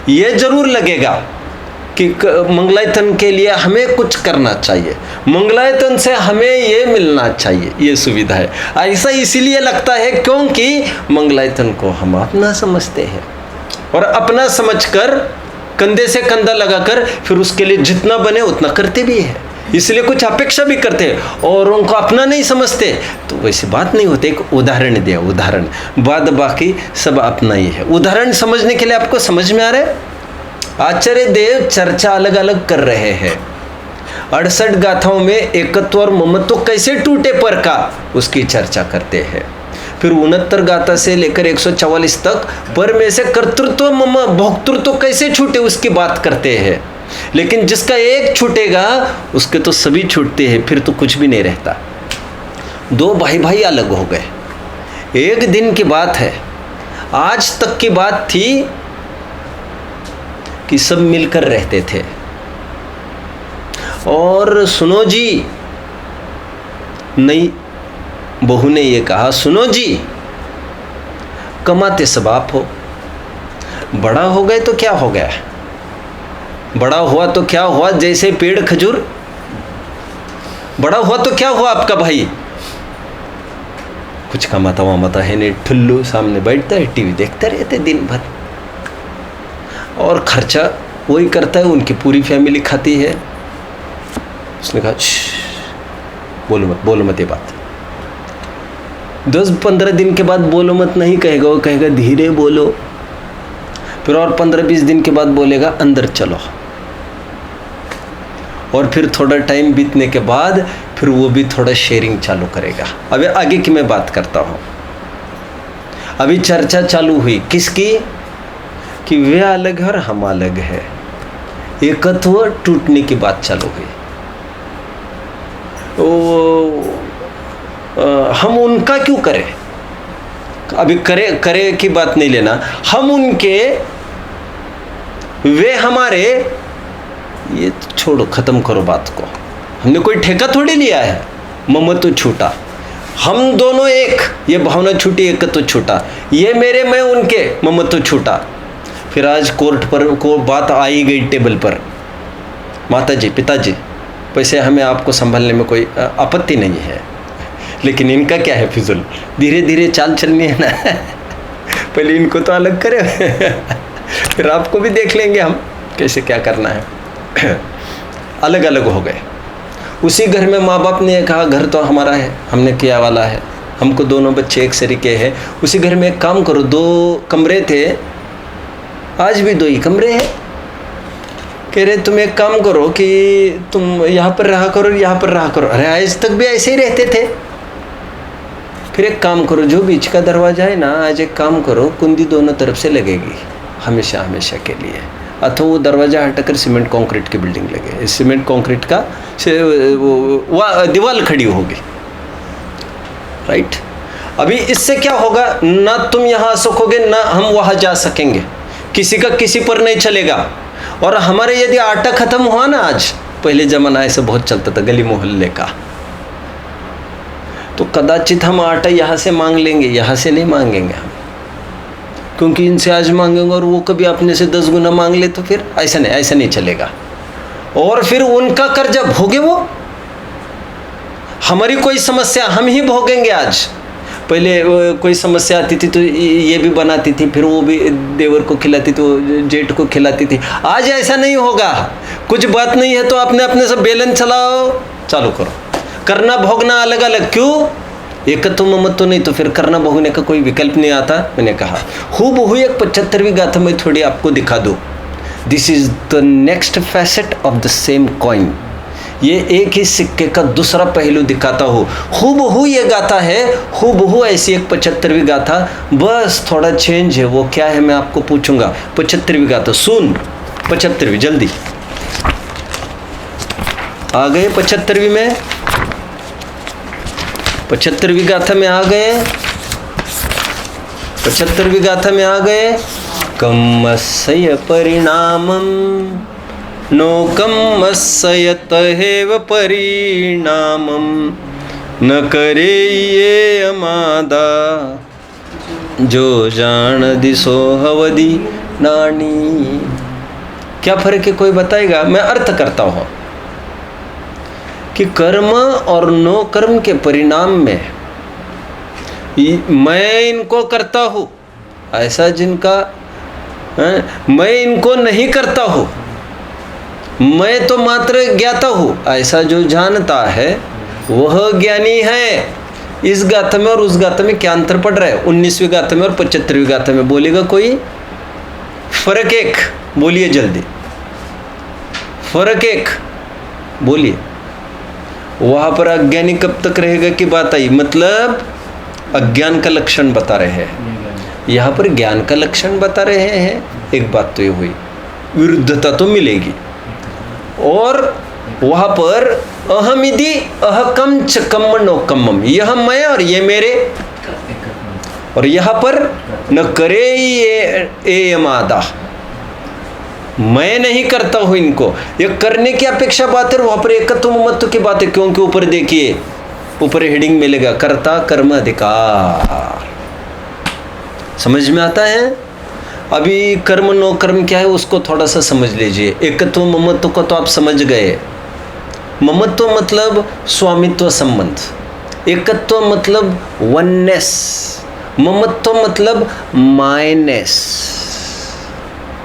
ये जरूर लगेगा कि मंगलायतन के लिए हमें कुछ करना चाहिए, मंगलायतन से हमें ये मिलना चाहिए, ये सुविधा है। ऐसा इसीलिए लगता है क्योंकि मंगलायतन को हम अपना समझते हैं, और अपना समझकर कंधे से कंधा लगाकर फिर उसके लिए जितना बने उतना करते भी है, इसलिए कुछ अपेक्षा भी करते हैं और उनको अपना नहीं समझते। तो वैसी बात नहीं होती। एक उदाहरण दिया, उदाहरण, बाद बाकी सब अपना ही है। उदाहरण समझने के लिए आपको समझ में आ रहा है? आचार्य देव चर्चा अलग अलग कर रहे हैं। 68 गाथाओं में एकत्व और ममत्व कैसे टूटे पर का उसकी चर्चा करते हैं। फिर 69 गाथा से लेकर 144 तक पर में से कर्तृत्व भोक्तृत्व कैसे छूटे उसकी बात करते हैं। लेकिन जिसका एक छूटेगा उसके तो सभी छूटते हैं, फिर तो कुछ भी नहीं रहता। 2 भाई अलग हो गए, एक दिन की बात है। आज तक की बात थी कि सब मिलकर रहते थे, और सुनो जी, नई बहू ने ये कहा, सुनो जी, कमाते सब आप हो, बड़ा हो गए तो क्या हो गया, बड़ा हुआ तो क्या हुआ, जैसे पेड़ खजूर, बड़ा हुआ तो क्या हुआ आपका भाई, कुछ कमाता वामाता है नहीं, ठुल्लू सामने बैठता है, टीवी देखते रहते दिन भर, और खर्चा वही करता है, उनकी पूरी फैमिली खाती है। उसने कहा बोलो मत ये बात। 10-15 दिन के बाद बोलो मत नहीं कहेगा, वो कहेगा धीरे बोलो। फिर और 15-20 दिन के बाद बोलेगा अंदर चलो। और फिर थोड़ा टाइम बीतने के बाद फिर वो भी थोड़ा शेयरिंग चालू करेगा। अभी आगे की मैं बात करता हूँ। अभी चर्चा चालू हुई किसकी, कि वे अलग है और हम अलग है, एकत्व टूटने की बात चालू हुई। हम उनका क्यों करें, अभी करे की बात नहीं लेना, हम उनके वे हमारे, ये छोड़ो, खत्म करो बात को। हमने कोई ठेका थोड़ी लिया है, ममत्व छूटा, हम दोनों एक, ये भावना छूटी, एकत्व छूटा, ये मेरे मैं उनके, ममत्व छूटा। फिर आज कोर्ट पर को बात आई गई टेबल पर, माता जी पिताजी वैसे हमें आपको संभालने में कोई आपत्ति नहीं है, लेकिन इनका क्या है फिजूल, धीरे धीरे चाल चलनी है ना पहले इनको तो अलग करें फिर आपको भी देख लेंगे हम कैसे क्या करना है अलग अलग हो गए। उसी घर में माँ बाप ने कहा घर तो हमारा है, हमने किया वाला है, हमको दोनों बच्चे एक सरीके हैं, उसी घर में एक काम करो, 2 कमरे थे, आज भी 2 ही कमरे हैं। कह रहे तुम एक काम करो कि तुम यहाँ पर रहा करो, यहाँ पर रहा करो। अरे आज तक भी ऐसे ही रहते थे। फिर एक काम करो, जो बीच का दरवाजा है ना, आज एक काम करो, कुंडी दोनों तरफ से लगेगी हमेशा हमेशा के लिए, अथवा वो दरवाज़ा हटाकर सीमेंट कंक्रीट की बिल्डिंग लगे, सीमेंट कंक्रीट का दीवार खड़ी होगी, राइट। अभी इससे क्या होगा, ना तुम यहाँ आ सकोगे ना हम वहाँ जा सकेंगे, किसी का किसी पर नहीं चलेगा। और हमारे यदि आटा खत्म हुआ ना, आज पहले ज़माना ऐसे बहुत चलता था गली मोहल्ले का, तो कदाचित हम आटा यहाँ से मांग लेंगे, यहाँ से नहीं मांगेंगे हम, क्योंकि इनसे आज मांगेंगे और वो कभी अपने से 10 गुना मांग ले, तो फिर ऐसा नहीं चलेगा। और फिर उनका कर्जा भोगे वो, हमारी कोई समस्या हम ही भोगेंगे। आज पहले कोई समस्या आती थी तो ये भी बनाती थी, फिर वो भी देवर को खिलाती थी, जेठ को खिलाती थी। आज ऐसा नहीं होगा, कुछ बात नहीं है तो आपने अपने से बेलन चलाओ, चालू करो, करना भोगना अलग अलग। क्यों, एकत्व ममत्व नहीं तो फिर करना भोगने का कोई विकल्प नहीं आता। मैंने कहा हूबहू एक 75वीं गाथा में थोड़ी आपको दिखा दूँ। This is the next facet of the same coin, ये एक ही सिक्के का दूसरा पहलू दिखाता हूँ। हूबहू ये गाथा है, हूबहू ऐसी एक 75वीं गाथा, बस थोड़ा चेंज है। वो क्या है मैं आपको पूछूंगा। 75वीं गाथा सुन, 75वीं जल्दी आ गए, 75वीं में, 75वीं गाथा में आ गए, 75वीं गाथा में आ गए। कम्मस्य परिणामम नो कम्मस्य हेव परिणामम न करे ये अमादा जो जान दिसो हवदी नानी। क्या फर्क है कोई बताएगा? मैं अर्थ करता हूँ कि कर्म और नो कर्म के परिणाम में मैं इनको करता हूँ, ऐसा जिनका मैं इनको नहीं करता हूँ, मैं तो मात्र ज्ञाता हूँ, ऐसा जो जानता है वह ज्ञानी है। इस गाथा में और उस गाथा में क्या अंतर पड़ रहा है? 19वीं गाथा में और 75वीं गाथा में बोलेगा कोई? फर्क एक बोलिए जल्दी, फर्क एक बोलिए। वहाँ पर अज्ञानी कब तक रहेगा की बात आई, मतलब अज्ञान का लक्षण बता रहे हैं, यहाँ पर ज्ञान का लक्षण बता रहे हैं। एक बात तो ये हुई, विरुद्धता तो मिलेगी। और वहाँ पर अहमिदी अहकम च कम्म नो कम्मम, यह मैं और ये मेरे। और यहाँ पर न करे ये यमादा, मैं नहीं करता हूँ इनको, ये करने की अपेक्षा बात है। वहाँ पर एकत्व ममत्व की बात है, क्योंकि ऊपर देखिए, ऊपर हेडिंग मिलेगा कर्ता कर्म अधिकार। समझ में आता है? अभी कर्म नो कर्म क्या है उसको थोड़ा सा समझ लीजिए। एकत्व ममत्व को तो आप समझ गए। ममत्व मतलब स्वामित्व संबंध, एकत्व मतलब वननेस, ममत्व मतलब मायनेस,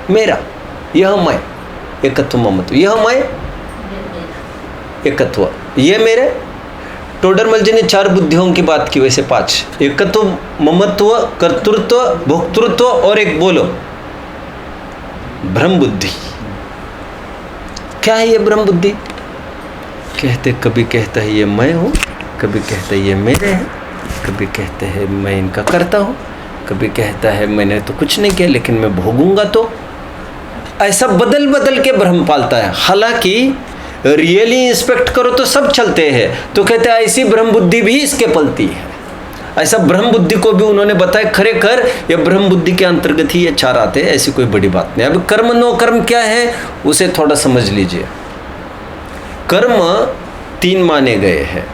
मेरा, यह मैं, एकत्व ममत्व, यह मैं एकत्व, ये मेरे। टोडरमल जी ने 4 बुद्धियों की बात की, वैसे 5, एकत्व ममत्व कर्तृत्व भोक्तृत्व और एक बोलो ब्रह्म बुद्धि। क्या है ये ब्रह्म बुद्धि? कभी कहता है ये मैं हूँ, कभी कहता है ये मेरे हैं, कभी कहते हैं मैं इनका करता हूँ, कभी कहता है मैंने तो कुछ नहीं किया लेकिन मैं भोगूंगा। तो ऐसा बदल बदल के भ्रम पालता है। हालांकि रियली इंस्पेक्ट करो तो सब चलते हैं। तो कहते हैं ऐसी ब्रह्म बुद्धि भी इसके पलती है। ऐसा ब्रह्म बुद्धि को भी उन्होंने बताया, खरे कर ये ब्रह्म बुद्धि के अंतर्गत ही ये चार आते हैं, ऐसी कोई बड़ी बात नहीं। अब कर्म नो कर्म क्या है उसे थोड़ा समझ लीजिए। कर्म 3 माने गए हैं,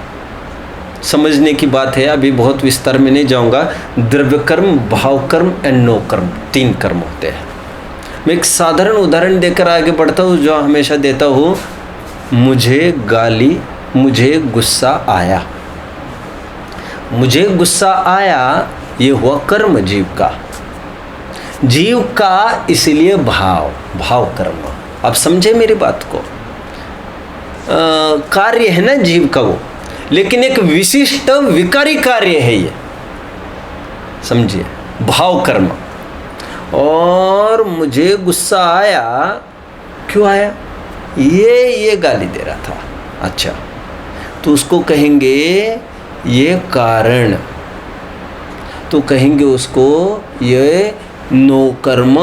समझने की बात है, अभी बहुत विस्तार में नहीं जाऊंगा। द्रव्य कर्म, भाव कर्म एंड नो कर्म, 3 कर्म होते हैं। मैं एक साधारण उदाहरण देकर आगे बढ़ता हूँ जो हमेशा देता हूँ। मुझे गुस्सा आया, मुझे गुस्सा आया, ये हुआ कर्म जीव का, इसलिए भाव कर्म। अब समझे मेरी बात को। कार्य है ना जीव का वो, लेकिन एक विशिष्ट विकारी कार्य है ये, समझिए, भाव कर्म। और मुझे गुस्सा आया, क्यों आया? ये गाली दे रहा था। अच्छा, तो उसको कहेंगे ये कारण, तो कहेंगे उसको ये नो कर्म।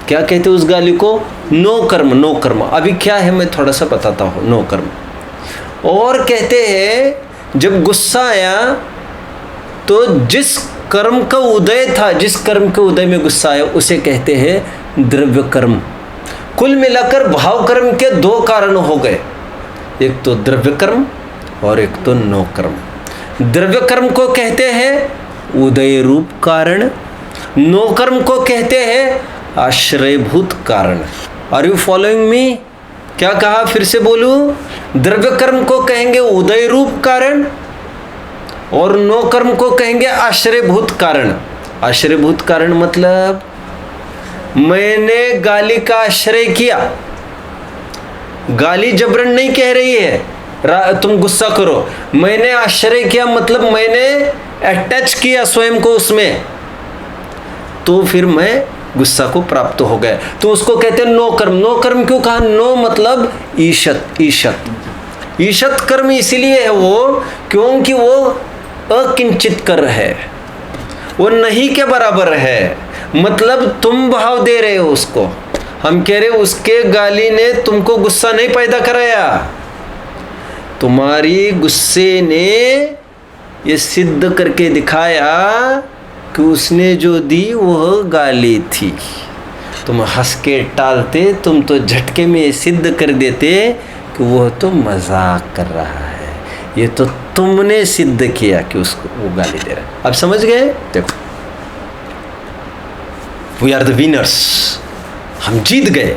क्या कहते हैं उस गाली को? नो कर्म। अभी क्या है मैं थोड़ा सा बताता हूँ। नो कर्म। और कहते हैं जब गुस्सा आया तो जिस कर्म का उदय था, जिस कर्म के उदय में गुस्सा आया, उसे कहते हैं द्रव्य कर्म। कुल मिलाकर भाव कर्म के 2 कारण हो गए, एक तो द्रव्य कर्म और एक तो नो कर्म। द्रव्य कर्म को कहते हैं उदय रूप कारण, नो कर्म को कहते हैं आश्रयभूत कारण। Are you following me? क्या कहा, फिर से बोलूं? द्रव्य कर्म को कहेंगे उदय रूप कारण और नो कर्म को कहेंगे आश्रयभूत कारण। आश्रयभूत कारण मतलब मैंने गाली का आश्रय किया। गाली जबरन नहीं कह रही है तुम गुस्सा करो, मैंने आश्रय किया मतलब मैंने अटैच किया स्वयं को उसमें, तो फिर मैं गुस्सा को प्राप्त हो गए। तो उसको कहते हैं नो कर्म। नो कर्म क्यों कहा? नो मतलब ईशत कर्म इसीलिए है वो क्योंकि वो अकिंचित कर्म है, वो नहीं के बराबर है। मतलब तुम भाव दे रहे हो उसको, हम कह रहे उसके गाली ने तुमको गुस्सा नहीं पैदा कराया, तुम्हारी गुस्से ने ये सिद्ध करके दिखाया कि उसने जो दी वह गाली थी। तुम हंस के टालते, तुम तो झटके में सिद्ध कर देते कि वह तो मजाक कर रहा है, ये तो तुमने सिद्ध किया कि उसको वो गाली दे रहा है। अब समझ गए? देखो, वी आर द विनर्स, हम जीत गए।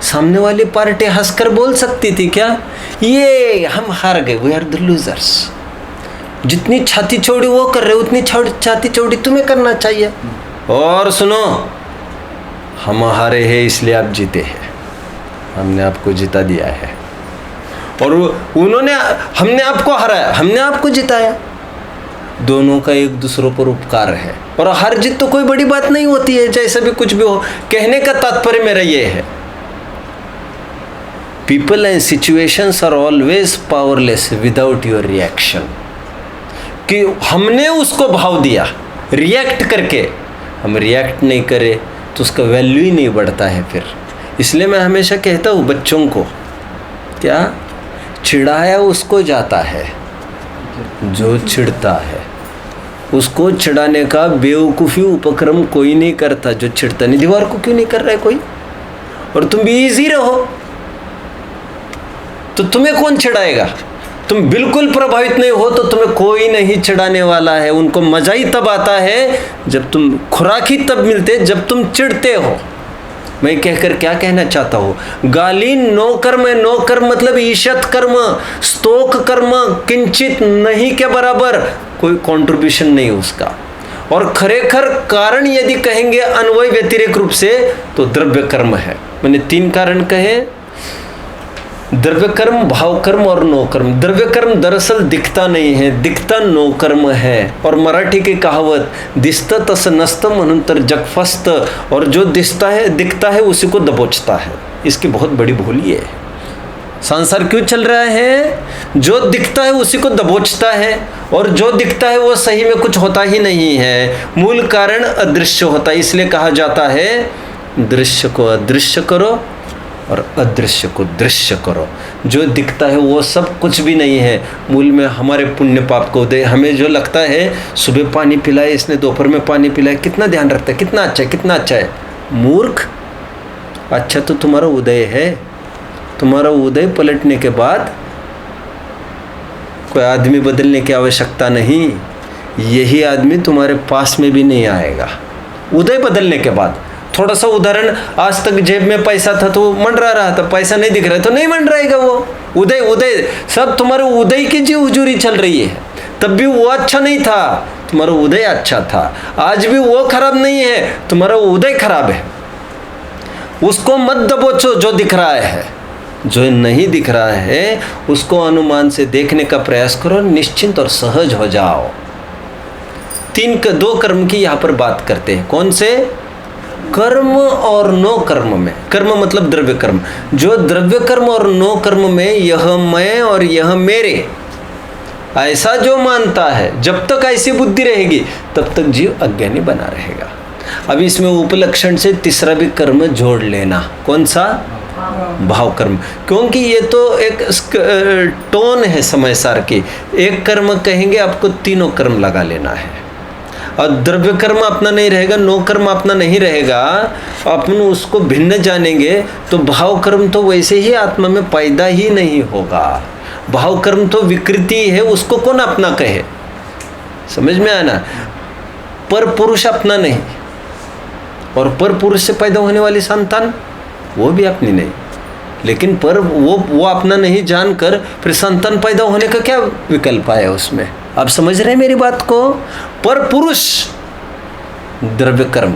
सामने वाली पार्टी हंसकर बोल सकती थी क्या, ये हम हार गए, वी आर द लूजर्स। जितनी छाती चौड़ी वो कर रहे उतनी छाती चौड़ी तुम्हें करना चाहिए। और सुनो, हम हारे हैं इसलिए आप जीते हैं, हमने आपको जिता दिया है। और हमने आपको हराया, हमने आपको जिताया। दोनों का एक दूसरों पर उपकार है। और हार जीत तो कोई बड़ी बात नहीं होती है, जैसा भी कुछ भी हो। कहने का तात्पर्य मेरा ये है, people and situations are always powerless without your reaction. कि हमने उसको भाव दिया रिएक्ट करके, हम रिएक्ट नहीं करें तो उसका वैल्यू ही नहीं बढ़ता है फिर। इसलिए मैं हमेशा कहता हूँ बच्चों को, क्या चिढ़ाया उसको जाता है जो चिढ़ता है। उसको चिढ़ाने का बेवकूफ़ी उपक्रम कोई नहीं करता जो चिढ़ता नहीं। दीवार को क्यों नहीं कर रहा है कोई? और तुम भी ईजी रहो तो तुम्हें कौन चिढ़ाएगा? तुम बिल्कुल प्रभावित नहीं हो तो तुम्हें कोई नहीं चिढ़ाने वाला है। उनको मजा ही तब आता है जब तुम, खुराक ही तब मिलते जब तुम चिढ़ते हो। मैं कहकर क्या कहना चाहता हूँ, गाली नो कर्म है। नो कर्म मतलब ईशत कर्म, स्तोक कर्म, किंचित नहीं के बराबर, कोई कंट्रीब्यूशन नहीं उसका। और खरेखर कारण यदि कहेंगे अन्वय व्यतिरेक रूप से तो द्रव्य कर्म है। मैंने 3 कारण कहे, द्रव्य कर्म, भाव कर्म और नो कर्म। द्रव्य कर्म दरअसल दिखता नहीं है, दिखता नो कर्म है। और मराठी की कहावत, दिसत तस नसत म्हणून तर जग फस्त, और जो दिखता है उसी को दबोचता है। इसकी बहुत बड़ी भूल ये है। संसार क्यों चल रहा है? जो दिखता है उसी को दबोचता है, और जो दिखता है वो सही में कुछ होता ही नहीं है। मूल कारण अदृश्य होता है। इसलिए कहा जाता है दृश्य को अदृश्य करो और अदृश्य को दृश्य करो। जो दिखता है वो सब कुछ भी नहीं है। मूल में हमारे पुण्य पाप को दे। हमें जो लगता है सुबह पानी पिलाए इसने, दोपहर में पानी पिलाए, कितना ध्यान रखता है, कितना अच्छा है, कितना अच्छा है। मूर्ख, अच्छा तो तुम्हारा उदय है। तुम्हारा उदय पलटने के बाद कोई आदमी बदलने की आवश्यकता नहीं। यही आदमी तुम्हारे पास में भी नहीं आएगा उदय बदलने के बाद। थोड़ा सा उदाहरण, आज तक जेब में पैसा था तो मंडरा रहा था, पैसा नहीं दिख रहा है तो नहीं मंडराएगा वो। उदय उदय सब तुम्हारे उदय की जी हुजूरी चल रही है। तब भी वो अच्छा नहीं था, तुम्हारा उदय अच्छा था। आज भी वो खराब नहीं है, तुम्हारा उदय खराब है। उसको मत दबोचो जो दिख रहा है। जो नहीं दिख रहा है उसको अनुमान से देखने का प्रयास करो, निश्चिंत और सहज हो जाओ। दो कर्म की यहाँ पर बात करते हैं। कौन से? कर्म और नो कर्म में। कर्म मतलब द्रव्य कर्म। जो द्रव्य कर्म और नो कर्म में यह मैं और यह मेरे ऐसा जो मानता है, जब तक ऐसी बुद्धि रहेगी तब तक जीव अज्ञानी बना रहेगा। अब इसमें उपलक्षण से तीसरा भी कर्म जोड़ लेना। कौन सा? भाव कर्म। क्योंकि ये तो एक टोन है समय सार की। एक कर्म कहेंगे आपको तीनों कर्म लगा लेना है। और द्रव्य कर्म अपना नहीं रहेगा, नो कर्म अपना नहीं रहेगा, अपन उसको भिन्न जानेंगे तो भाव कर्म तो वैसे ही आत्मा में पैदा ही नहीं होगा। भाव कर्म तो विकृति है, उसको कौन अपना कहे? समझ में आना? पर पुरुष अपना नहीं, और पर पुरुष से पैदा होने वाली संतान वो भी अपनी नहीं। लेकिन पर वो अपना नहीं जानकर फिर संतान पैदा होने का क्या विकल्प है उसमें? आप समझ रहे हैं मेरी बात को? पर पुरुष द्रव्य कर्म,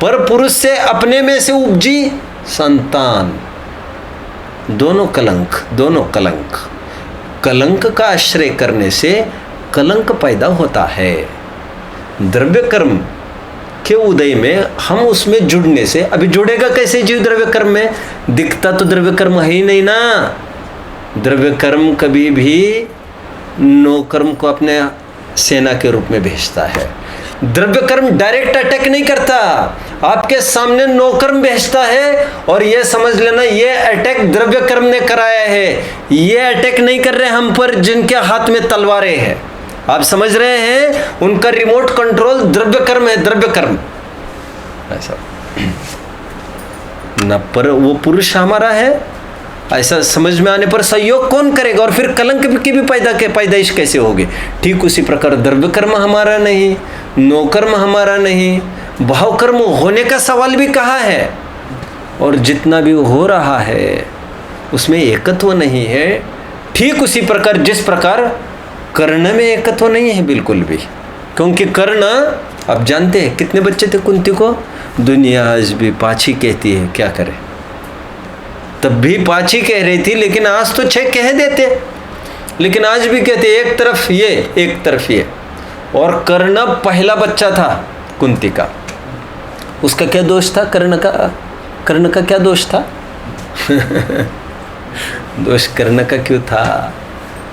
पर पुरुष से अपने में से उपजी संतान, दोनों कलंक, दोनों कलंक। कलंक का आश्रय करने से कलंक पैदा होता है। द्रव्य कर्म के उदय में हम उसमें जुड़ने से, अभी जुड़ेगा कैसे जीव द्रव्य कर्म में? दिखता तो द्रव्य कर्म है ही नहीं ना। द्रव्य कर्म कभी भी नो कर्म को अपने सेना के रूप में भेजता है। द्रव्य कर्म डायरेक्ट अटैक नहीं करता, आपके सामने नो कर्म भेजता है, और ये समझ लेना ये अटैक द्रव्य कर्म ने कराया है। ये अटैक नहीं कर रहे हम पर जिनके हाथ में तलवारें हैं। आप समझ रहे हैं? उनका रिमोट कंट्रोल द्रव्य कर्म है, द्रव्य कर्म ऐसा न। पर वो पुरुष हमारा है, ऐसा समझ में आने पर सहयोग कौन करेगा? और फिर कलंक की भी पैदाइश कैसे होगी? ठीक उसी प्रकार द्रव्य कर्म हमारा नहीं, नो कर्म हमारा नहीं, भाव कर्म होने का सवाल भी कहाँ है? और जितना भी हो रहा है उसमें एकत्व नहीं है। ठीक उसी प्रकार जिस प्रकार कर्ण में एकत्व नहीं है बिल्कुल भी। क्योंकि कर्ण, आप जानते हैं कितने बच्चे थे कुंती को? दुनिया आज भी पाछी कहती है, क्या करे? तब भी पाछी कह रही थी, लेकिन आज तो 6 कह देते। लेकिन आज भी कहते एक तरफ ये एक तरफ ये। और कर्ण पहला बच्चा था कुंती का। उसका क्या दोष था? कर्ण का क्या दोष था? दोष कर्ण का क्यों था?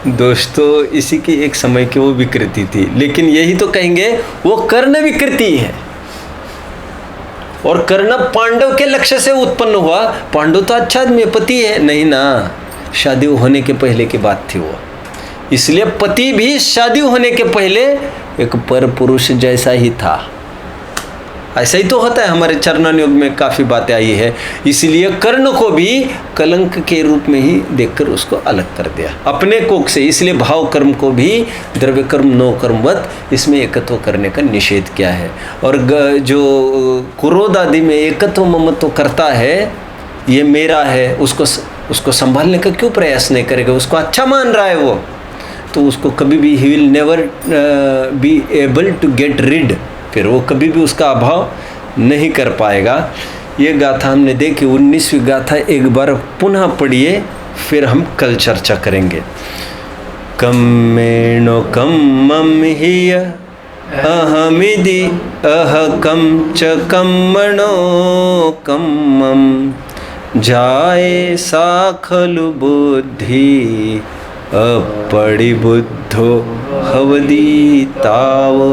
दोष तो इसी की एक समय की वो विकृति थी। लेकिन यही तो कहेंगे वो कर्ण विकृति है। और कर्ण पांडव के लक्ष्य से उत्पन्न हुआ। पांडव तो अच्छा आदमी, पति है नहीं ना, शादी होने के पहले की बात थी वो। इसलिए पति भी शादी होने के पहले एक पर पुरुष जैसा ही था। ऐसा ही तो होता है, हमारे चरणन युग में काफ़ी बातें आई है। इसलिए कर्ण को भी कलंक के रूप में ही देखकर उसको अलग कर दिया अपने कोक से। इसलिए भाव कर्म को भी द्रव्य कर्म नो कर्मवत इसमें एकत्व करने का निषेध किया है। और जो क्रोध आदि में एकत्व ममत्व करता है, ये मेरा है, उसको संभालने का क्यों प्रयास नहीं करेगा? उसको अच्छा मान रहा है वो, तो उसको कभी भी he will never be able to get rid, फिर वो कभी भी उसका अभाव नहीं कर पाएगा। ये गाथा हमने देखी, 19वीं गाथा एक बार पुनः पढ़िए, फिर हम कल चर्चा करेंगे। कम्मेणो कम्मम हिय अहमिदि अह कम च कम्मणो कम्मम जाए साखलु बुद्धि अपड़ी बुद्धो हवदी तावो।